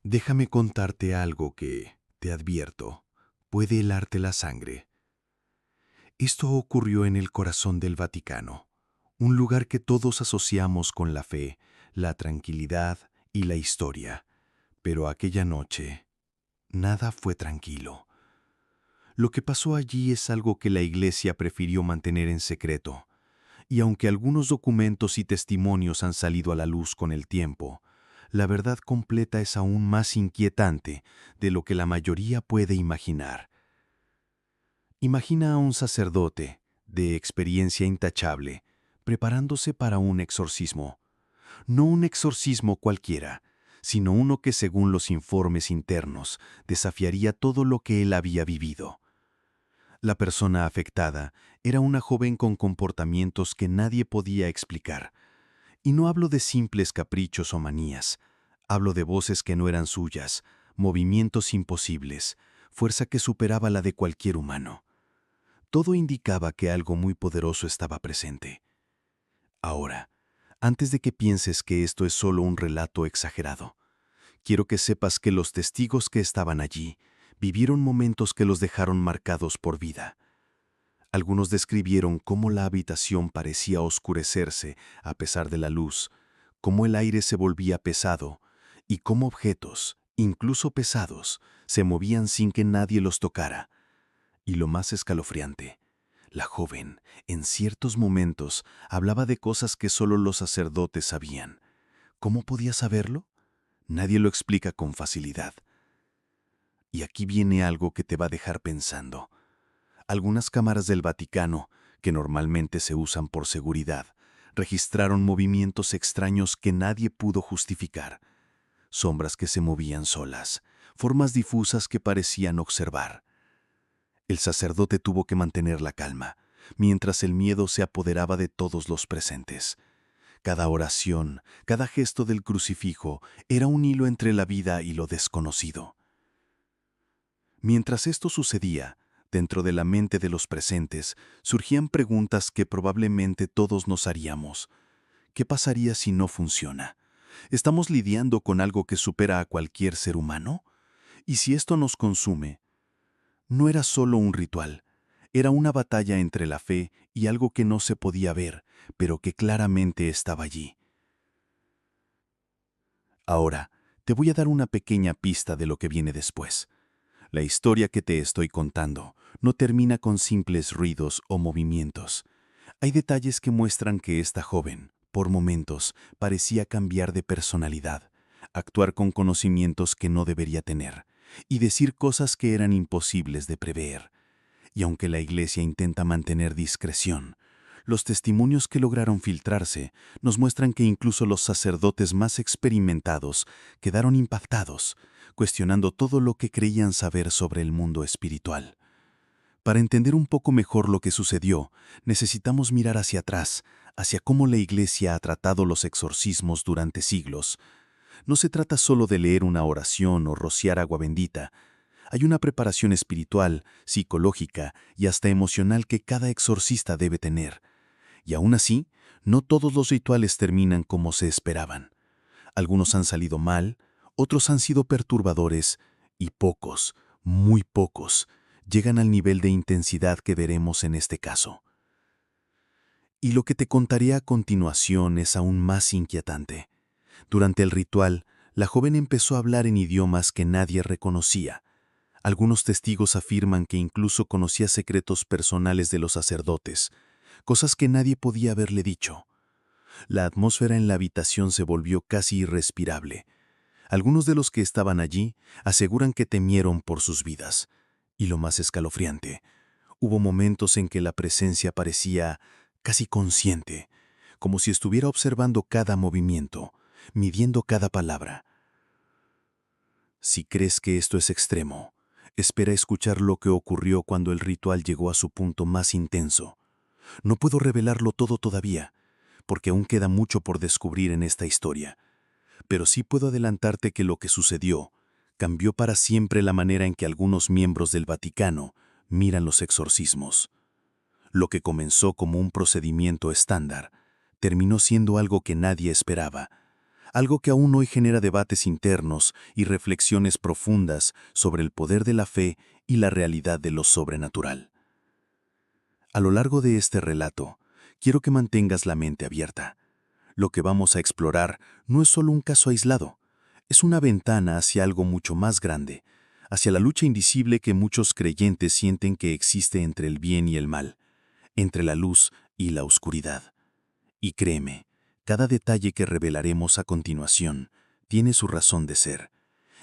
Déjame contarte algo que, te advierto, puede helarte la sangre. Esto ocurrió en el corazón del Vaticano, un lugar que todos asociamos con la fe, la tranquilidad y la historia. Pero aquella noche, nada fue tranquilo. Lo que pasó allí es algo que la Iglesia prefirió mantener en secreto, y aunque algunos documentos y testimonios han salido a la luz con el tiempo, la verdad completa es aún más inquietante de lo que la mayoría puede imaginar. Imagina a un sacerdote, de experiencia intachable, preparándose para un exorcismo. No un exorcismo cualquiera, sino uno que, según los informes internos, desafiaría todo lo que él había vivido. La persona afectada era una joven con comportamientos que nadie podía explicar. Y no hablo de simples caprichos o manías. Hablo de voces que no eran suyas, movimientos imposibles, fuerza que superaba la de cualquier humano. Todo indicaba que algo muy poderoso estaba presente. Ahora, antes de que pienses que esto es solo un relato exagerado, quiero que sepas que los testigos que estaban allí vivieron momentos que los dejaron marcados por vida. Algunos describieron cómo la habitación parecía oscurecerse a pesar de la luz, cómo el aire se volvía pesado y cómo objetos, incluso pesados, se movían sin que nadie los tocara. Y lo más escalofriante, la joven, en ciertos momentos, hablaba de cosas que solo los sacerdotes sabían. ¿Cómo podía saberlo? Nadie lo explica con facilidad. Y aquí viene algo que te va a dejar pensando. Algunas cámaras del Vaticano, que normalmente se usan por seguridad, registraron movimientos extraños que nadie pudo justificar. Sombras que se movían solas, formas difusas que parecían observar. El sacerdote tuvo que mantener la calma, mientras el miedo se apoderaba de todos los presentes. Cada oración, cada gesto del crucifijo era un hilo entre la vida y lo desconocido. Mientras esto sucedía, dentro de la mente de los presentes surgían preguntas que probablemente todos nos haríamos. ¿Qué pasaría si no funciona? ¿Estamos lidiando con algo que supera a cualquier ser humano? ¿Y si esto nos consume? No era solo un ritual, era una batalla entre la fe y algo que no se podía ver, pero que claramente estaba allí. Ahora, te voy a dar una pequeña pista de lo que viene después. La historia que te estoy contando no termina con simples ruidos o movimientos. Hay detalles que muestran que esta joven, por momentos, parecía cambiar de personalidad, actuar con conocimientos que no debería tener y decir cosas que eran imposibles de prever. Y aunque la Iglesia intenta mantener discreción, los testimonios que lograron filtrarse nos muestran que incluso los sacerdotes más experimentados quedaron impactados, cuestionando todo lo que creían saber sobre el mundo espiritual. Para entender un poco mejor lo que sucedió, necesitamos mirar hacia atrás, hacia cómo la Iglesia ha tratado los exorcismos durante siglos. No se trata solo de leer una oración o rociar agua bendita. Hay una preparación espiritual, psicológica y hasta emocional que cada exorcista debe tener. Y aún así, no todos los rituales terminan como se esperaban. Algunos han salido mal, otros han sido perturbadores, y pocos, muy pocos, llegan al nivel de intensidad que veremos en este caso. Y lo que te contaré a continuación es aún más inquietante. Durante el ritual, la joven empezó a hablar en idiomas que nadie reconocía. Algunos testigos afirman que incluso conocía secretos personales de los sacerdotes, cosas que nadie podía haberle dicho. La atmósfera en la habitación se volvió casi irrespirable. Algunos de los que estaban allí aseguran que temieron por sus vidas. Y lo más escalofriante, hubo momentos en que la presencia parecía casi consciente, como si estuviera observando cada movimiento, midiendo cada palabra. Si crees que esto es extremo, espera escuchar lo que ocurrió cuando el ritual llegó a su punto más intenso. No puedo revelarlo todo todavía, porque aún queda mucho por descubrir en esta historia. Pero sí puedo adelantarte que lo que sucedió cambió para siempre la manera en que algunos miembros del Vaticano miran los exorcismos. Lo que comenzó como un procedimiento estándar terminó siendo algo que nadie esperaba, algo que aún hoy genera debates internos y reflexiones profundas sobre el poder de la fe y la realidad de lo sobrenatural. A lo largo de este relato, quiero que mantengas la mente abierta. Lo que vamos a explorar no es solo un caso aislado, es una ventana hacia algo mucho más grande, hacia la lucha invisible que muchos creyentes sienten que existe entre el bien y el mal, entre la luz y la oscuridad. Y créeme, cada detalle que revelaremos a continuación tiene su razón de ser,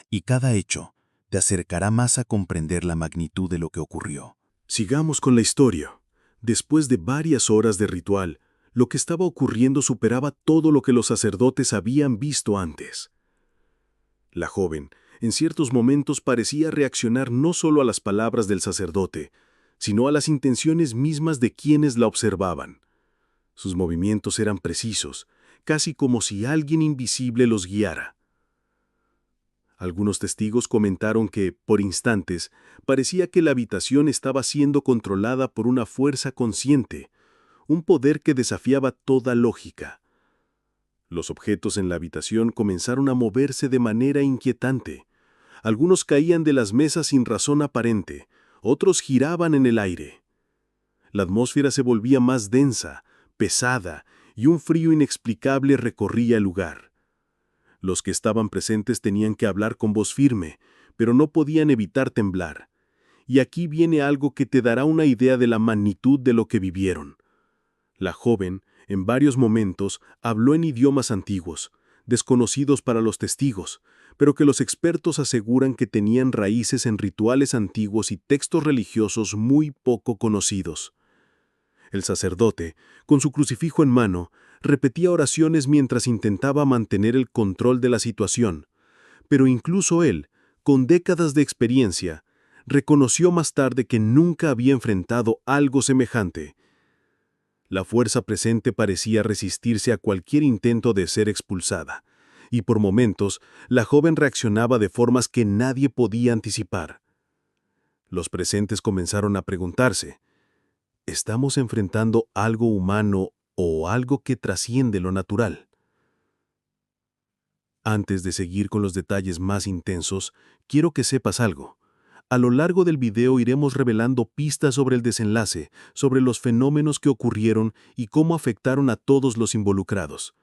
y cada hecho te acercará más a comprender la magnitud de lo que ocurrió. Sigamos con la historia. Después de varias horas de ritual, lo que estaba ocurriendo superaba todo lo que los sacerdotes habían visto antes. La joven, en ciertos momentos, parecía reaccionar no solo a las palabras del sacerdote, sino a las intenciones mismas de quienes la observaban. Sus movimientos eran precisos, casi como si alguien invisible los guiara. Algunos testigos comentaron que, por instantes, parecía que la habitación estaba siendo controlada por una fuerza consciente, un poder que desafiaba toda lógica. Los objetos en la habitación comenzaron a moverse de manera inquietante. Algunos caían de las mesas sin razón aparente, otros giraban en el aire. La atmósfera se volvía más densa, pesada, y un frío inexplicable recorría el lugar. Los que estaban presentes tenían que hablar con voz firme, pero no podían evitar temblar. Y aquí viene algo que te dará una idea de la magnitud de lo que vivieron. La joven, en varios momentos, habló en idiomas antiguos, desconocidos para los testigos, pero que los expertos aseguran que tenían raíces en rituales antiguos y textos religiosos muy poco conocidos. El sacerdote, con su crucifijo en mano, repetía oraciones mientras intentaba mantener el control de la situación, pero incluso él, con décadas de experiencia, reconoció más tarde que nunca había enfrentado algo semejante. La fuerza presente parecía resistirse a cualquier intento de ser expulsada, y por momentos la joven reaccionaba de formas que nadie podía anticipar. Los presentes comenzaron a preguntarse, ¿estamos enfrentando algo humano o algo que trasciende lo natural? Antes de seguir con los detalles más intensos, quiero que sepas algo. A lo largo del video iremos revelando pistas sobre el desenlace, sobre los fenómenos que ocurrieron y cómo afectaron a todos los involucrados.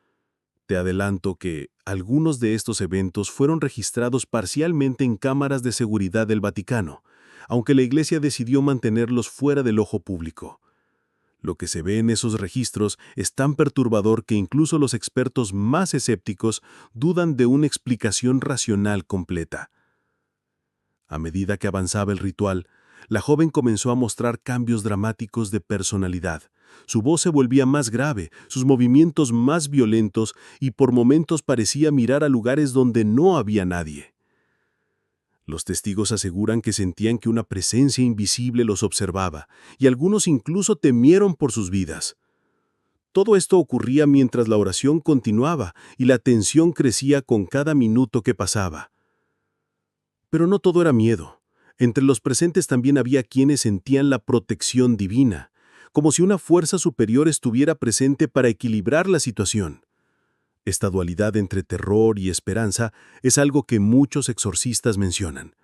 Te adelanto que algunos de estos eventos fueron registrados parcialmente en cámaras de seguridad del Vaticano, aunque la Iglesia decidió mantenerlos fuera del ojo público. Lo que se ve en esos registros es tan perturbador que incluso los expertos más escépticos dudan de una explicación racional completa. A medida que avanzaba el ritual, la joven comenzó a mostrar cambios dramáticos de personalidad. Su voz se volvía más grave, sus movimientos más violentos y por momentos parecía mirar a lugares donde no había nadie. Los testigos aseguran que sentían que una presencia invisible los observaba, y algunos incluso temieron por sus vidas. Todo esto ocurría mientras la oración continuaba y la tensión crecía con cada minuto que pasaba. Pero no todo era miedo. Entre los presentes también había quienes sentían la protección divina, como si una fuerza superior estuviera presente para equilibrar la situación. Esta dualidad entre terror y esperanza es algo que muchos exorcistas mencionan.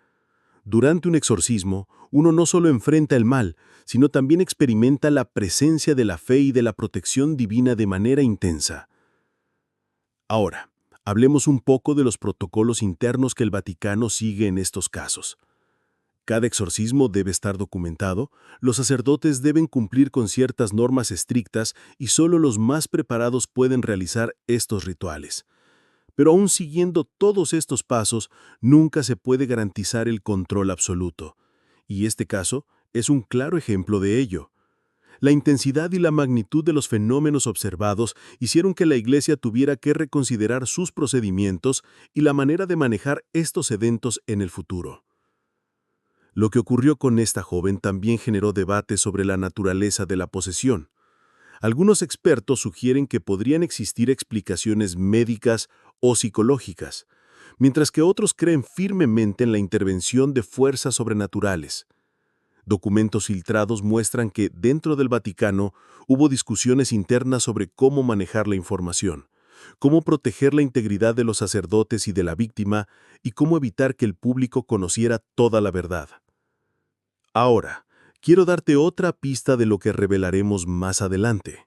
Durante un exorcismo, uno no solo enfrenta el mal, sino también experimenta la presencia de la fe y de la protección divina de manera intensa. Ahora, hablemos un poco de los protocolos internos que el Vaticano sigue en estos casos. Cada exorcismo debe estar documentado, los sacerdotes deben cumplir con ciertas normas estrictas y solo los más preparados pueden realizar estos rituales. Pero aún siguiendo todos estos pasos, nunca se puede garantizar el control absoluto. Y este caso es un claro ejemplo de ello. La intensidad y la magnitud de los fenómenos observados hicieron que la Iglesia tuviera que reconsiderar sus procedimientos y la manera de manejar estos eventos en el futuro. Lo que ocurrió con esta joven también generó debate sobre la naturaleza de la posesión. Algunos expertos sugieren que podrían existir explicaciones médicas o psicológicas, mientras que otros creen firmemente en la intervención de fuerzas sobrenaturales. Documentos filtrados muestran que dentro del Vaticano hubo discusiones internas sobre cómo manejar la información, cómo proteger la integridad de los sacerdotes y de la víctima y cómo evitar que el público conociera toda la verdad. Ahora, quiero darte otra pista de lo que revelaremos más adelante.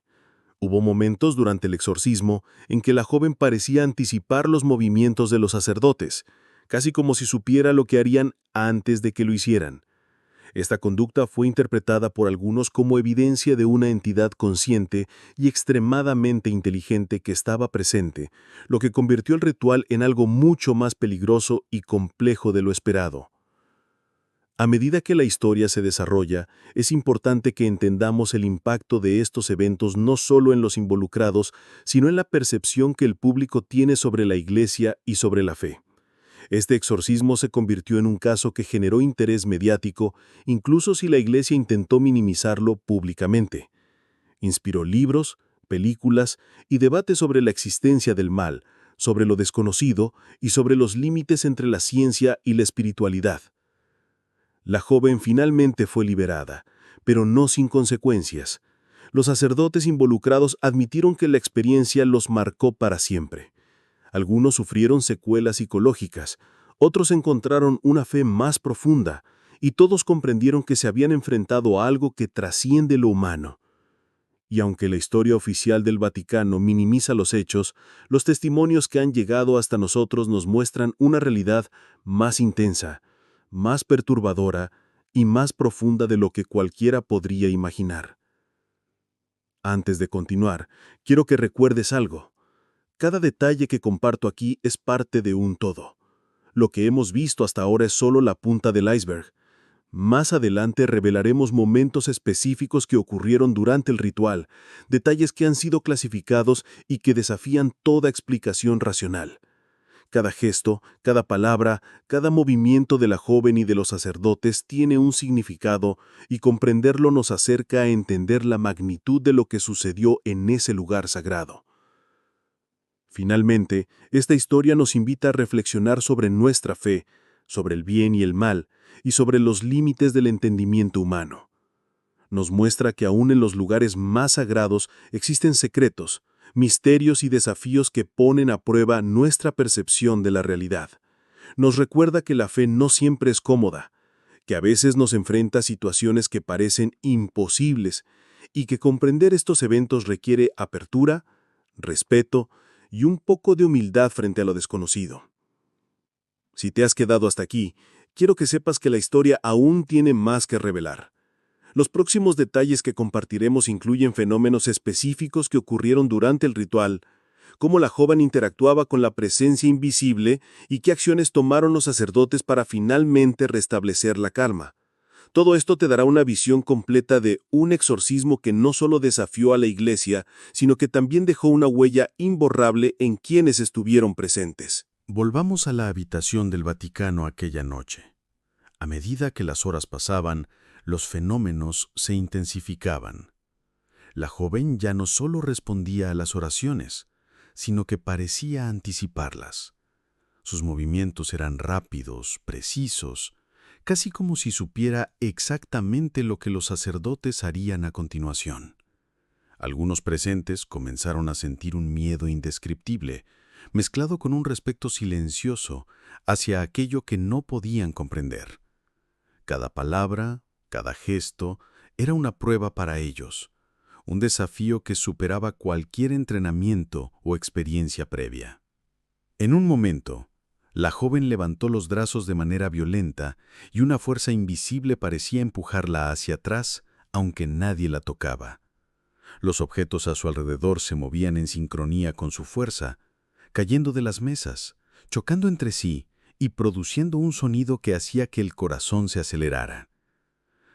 Hubo momentos durante el exorcismo en que la joven parecía anticipar los movimientos de los sacerdotes, casi como si supiera lo que harían antes de que lo hicieran. Esta conducta fue interpretada por algunos como evidencia de una entidad consciente y extremadamente inteligente que estaba presente, lo que convirtió el ritual en algo mucho más peligroso y complejo de lo esperado. A medida que la historia se desarrolla, es importante que entendamos el impacto de estos eventos no solo en los involucrados, sino en la percepción que el público tiene sobre la Iglesia y sobre la fe. Este exorcismo se convirtió en un caso que generó interés mediático, incluso si la Iglesia intentó minimizarlo públicamente. Inspiró libros, películas y debates sobre la existencia del mal, sobre lo desconocido y sobre los límites entre la ciencia y la espiritualidad. La joven finalmente fue liberada, pero no sin consecuencias. Los sacerdotes involucrados admitieron que la experiencia los marcó para siempre. Algunos sufrieron secuelas psicológicas, otros encontraron una fe más profunda, y todos comprendieron que se habían enfrentado a algo que trasciende lo humano. Y aunque la historia oficial del Vaticano minimiza los hechos, los testimonios que han llegado hasta nosotros nos muestran una realidad más intensa, más perturbadora y más profunda de lo que cualquiera podría imaginar. Antes de continuar, quiero que recuerdes algo. Cada detalle que comparto aquí es parte de un todo. Lo que hemos visto hasta ahora es solo la punta del iceberg. Más adelante revelaremos momentos específicos que ocurrieron durante el ritual, detalles que han sido clasificados y que desafían toda explicación racional. Cada gesto, cada palabra, cada movimiento de la joven y de los sacerdotes tiene un significado, y comprenderlo nos acerca a entender la magnitud de lo que sucedió en ese lugar sagrado. Finalmente, esta historia nos invita a reflexionar sobre nuestra fe, sobre el bien y el mal, y sobre los límites del entendimiento humano. Nos muestra que aún en los lugares más sagrados existen secretos, misterios y desafíos que ponen a prueba nuestra percepción de la realidad. Nos recuerda que la fe no siempre es cómoda, que a veces nos enfrenta a situaciones que parecen imposibles, y que comprender estos eventos requiere apertura, respeto y un poco de humildad frente a lo desconocido. Si te has quedado hasta aquí, quiero que sepas que la historia aún tiene más que revelar. Los próximos detalles que compartiremos incluyen fenómenos específicos que ocurrieron durante el ritual, cómo la joven interactuaba con la presencia invisible y qué acciones tomaron los sacerdotes para finalmente restablecer la calma. Todo esto te dará una visión completa de un exorcismo que no solo desafió a la Iglesia, sino que también dejó una huella imborrable en quienes estuvieron presentes. Volvamos a la habitación del Vaticano aquella noche. A medida que las horas pasaban, los fenómenos se intensificaban. La joven ya no solo respondía a las oraciones, sino que parecía anticiparlas. Sus movimientos eran rápidos, precisos, casi como si supiera exactamente lo que los sacerdotes harían a continuación. Algunos presentes comenzaron a sentir un miedo indescriptible, mezclado con un respeto silencioso hacia aquello que no podían comprender. Cada palabra, cada gesto, era una prueba para ellos, un desafío que superaba cualquier entrenamiento o experiencia previa. En un momento, la joven levantó los brazos de manera violenta y una fuerza invisible parecía empujarla hacia atrás, aunque nadie la tocaba. Los objetos a su alrededor se movían en sincronía con su fuerza, cayendo de las mesas, chocando entre sí y produciendo un sonido que hacía que el corazón se acelerara.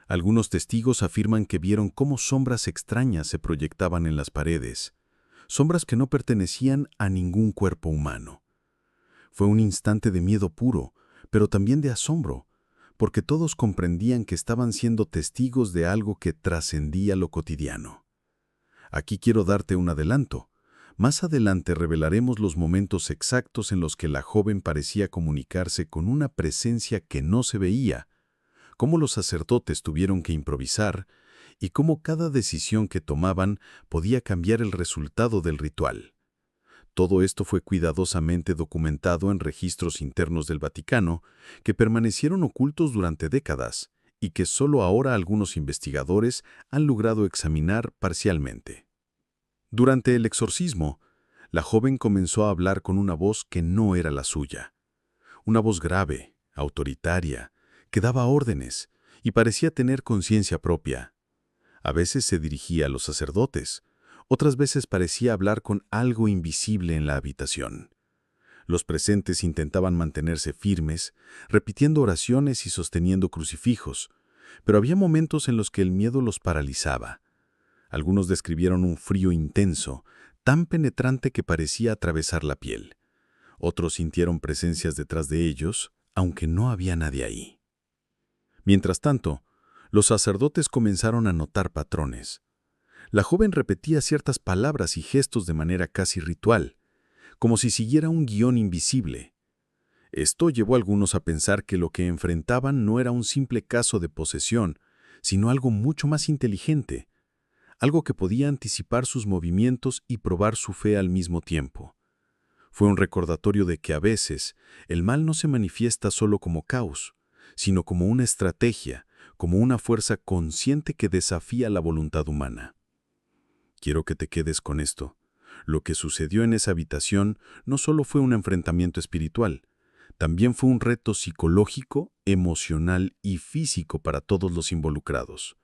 Algunos testigos afirman que vieron cómo sombras extrañas se proyectaban en las paredes, sombras que no pertenecían a ningún cuerpo humano. Fue un instante de miedo puro, pero también de asombro, porque todos comprendían que estaban siendo testigos de algo que trascendía lo cotidiano. Aquí quiero darte un adelanto. Más adelante revelaremos los momentos exactos en los que la joven parecía comunicarse con una presencia que no se veía, cómo los sacerdotes tuvieron que improvisar y cómo cada decisión que tomaban podía cambiar el resultado del ritual. Todo esto fue cuidadosamente documentado en registros internos del Vaticano, que permanecieron ocultos durante décadas y que solo ahora algunos investigadores han logrado examinar parcialmente. Durante el exorcismo, la joven comenzó a hablar con una voz que no era la suya. Una voz grave, autoritaria, que daba órdenes y parecía tener conciencia propia. A veces se dirigía a los sacerdotes, otras veces parecía hablar con algo invisible en la habitación. Los presentes intentaban mantenerse firmes, repitiendo oraciones y sosteniendo crucifijos, pero había momentos en los que el miedo los paralizaba. Algunos describieron un frío intenso, tan penetrante que parecía atravesar la piel. Otros sintieron presencias detrás de ellos, aunque no había nadie ahí. Mientras tanto, los sacerdotes comenzaron a notar patrones. La joven repetía ciertas palabras y gestos de manera casi ritual, como si siguiera un guión invisible. Esto llevó a algunos a pensar que lo que enfrentaban no era un simple caso de posesión, sino algo mucho más inteligente, algo que podía anticipar sus movimientos y probar su fe al mismo tiempo. Fue un recordatorio de que a veces el mal no se manifiesta solo como caos, sino como una estrategia, como una fuerza consciente que desafía la voluntad humana. Quiero que te quedes con esto. Lo que sucedió en esa habitación no solo fue un enfrentamiento espiritual, también fue un reto psicológico, emocional y físico para todos los involucrados.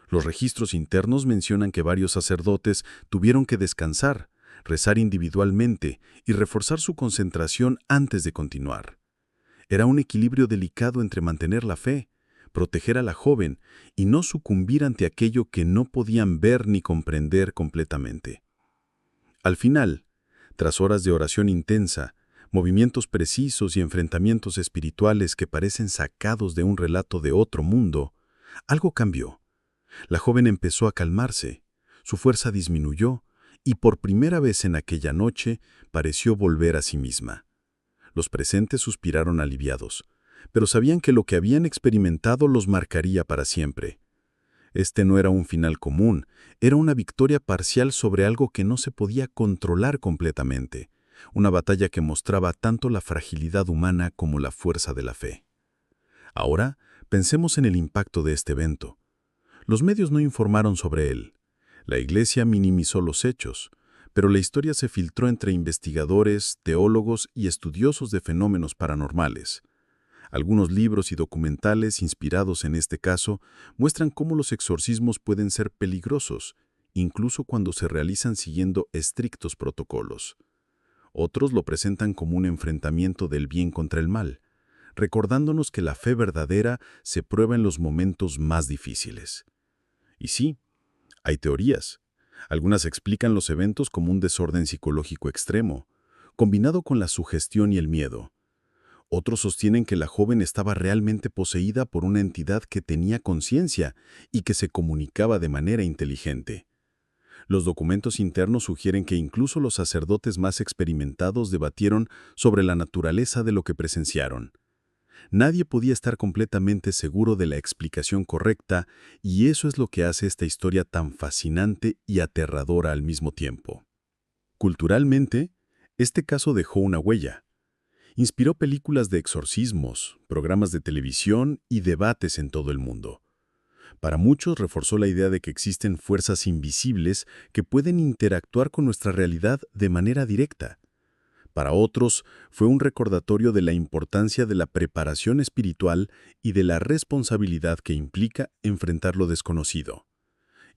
Los registros internos mencionan que varios sacerdotes tuvieron que descansar, rezar individualmente y reforzar su concentración antes de continuar. Era un equilibrio delicado entre mantener la fe, proteger a la joven y no sucumbir ante aquello que no podían ver ni comprender completamente. Al final, tras horas de oración intensa, movimientos precisos y enfrentamientos espirituales que parecen sacados de un relato de otro mundo, algo cambió. La joven empezó a calmarse, su fuerza disminuyó y por primera vez en aquella noche pareció volver a sí misma. Los presentes suspiraron aliviados, pero sabían que lo que habían experimentado los marcaría para siempre. Este no era un final común, era una victoria parcial sobre algo que no se podía controlar completamente, una batalla que mostraba tanto la fragilidad humana como la fuerza de la fe. Ahora, pensemos en el impacto de este evento. Los medios no informaron sobre él. La Iglesia minimizó los hechos, pero la historia se filtró entre investigadores, teólogos y estudiosos de fenómenos paranormales. Algunos libros y documentales inspirados en este caso muestran cómo los exorcismos pueden ser peligrosos, incluso cuando se realizan siguiendo estrictos protocolos. Otros lo presentan como un enfrentamiento del bien contra el mal, recordándonos que la fe verdadera se prueba en los momentos más difíciles. Y sí, hay teorías. Algunas explican los eventos como un desorden psicológico extremo, combinado con la sugestión y el miedo. Otros sostienen que la joven estaba realmente poseída por una entidad que tenía conciencia y que se comunicaba de manera inteligente. Los documentos internos sugieren que incluso los sacerdotes más experimentados debatieron sobre la naturaleza de lo que presenciaron. Nadie podía estar completamente seguro de la explicación correcta, y eso es lo que hace esta historia tan fascinante y aterradora al mismo tiempo. Culturalmente, este caso dejó una huella. Inspiró películas de exorcismos, programas de televisión y debates en todo el mundo. Para muchos reforzó la idea de que existen fuerzas invisibles que pueden interactuar con nuestra realidad de manera directa. Para otros, fue un recordatorio de la importancia de la preparación espiritual y de la responsabilidad que implica enfrentar lo desconocido.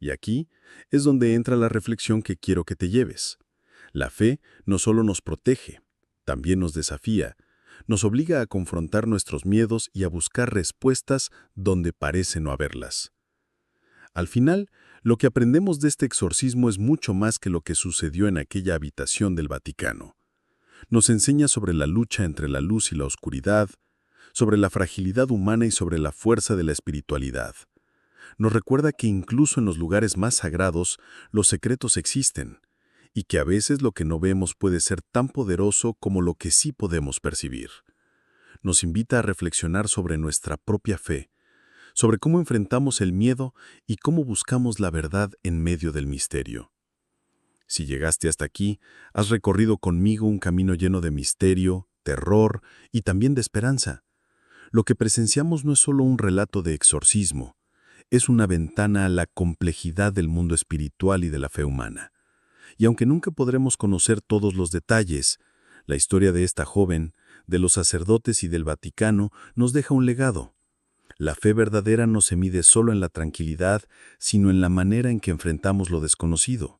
Y aquí es donde entra la reflexión que quiero que te lleves. La fe no solo nos protege, también nos desafía, nos obliga a confrontar nuestros miedos y a buscar respuestas donde parece no haberlas. Al final, lo que aprendemos de este exorcismo es mucho más que lo que sucedió en aquella habitación del Vaticano. Nos enseña sobre la lucha entre la luz y la oscuridad, sobre la fragilidad humana y sobre la fuerza de la espiritualidad. Nos recuerda que incluso en los lugares más sagrados, los secretos existen, y que a veces lo que no vemos puede ser tan poderoso como lo que sí podemos percibir. Nos invita a reflexionar sobre nuestra propia fe, sobre cómo enfrentamos el miedo y cómo buscamos la verdad en medio del misterio. Si llegaste hasta aquí, has recorrido conmigo un camino lleno de misterio, terror y también de esperanza. Lo que presenciamos no es solo un relato de exorcismo, es una ventana a la complejidad del mundo espiritual y de la fe humana. Y aunque nunca podremos conocer todos los detalles, la historia de esta joven, de los sacerdotes y del Vaticano nos deja un legado. La fe verdadera no se mide solo en la tranquilidad, sino en la manera en que enfrentamos lo desconocido.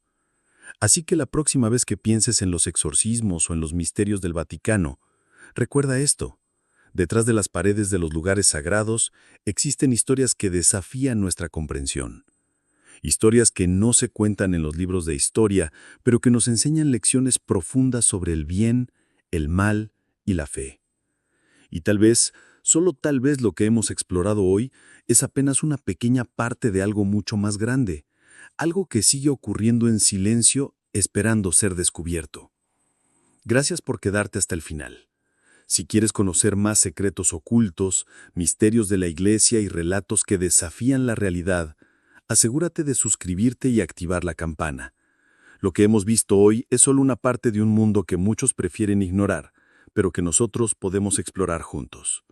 Así que la próxima vez que pienses en los exorcismos o en los misterios del Vaticano, recuerda esto. Detrás de las paredes de los lugares sagrados existen historias que desafían nuestra comprensión. Historias que no se cuentan en los libros de historia, pero que nos enseñan lecciones profundas sobre el bien, el mal y la fe. Y tal vez, solo tal vez lo que hemos explorado hoy es apenas una pequeña parte de algo mucho más grande, algo que sigue ocurriendo en silencio esperando ser descubierto. Gracias por quedarte hasta el final. Si quieres conocer más secretos ocultos, misterios de la Iglesia y relatos que desafían la realidad, asegúrate de suscribirte y activar la campana. Lo que hemos visto hoy es solo una parte de un mundo que muchos prefieren ignorar, pero que nosotros podemos explorar juntos.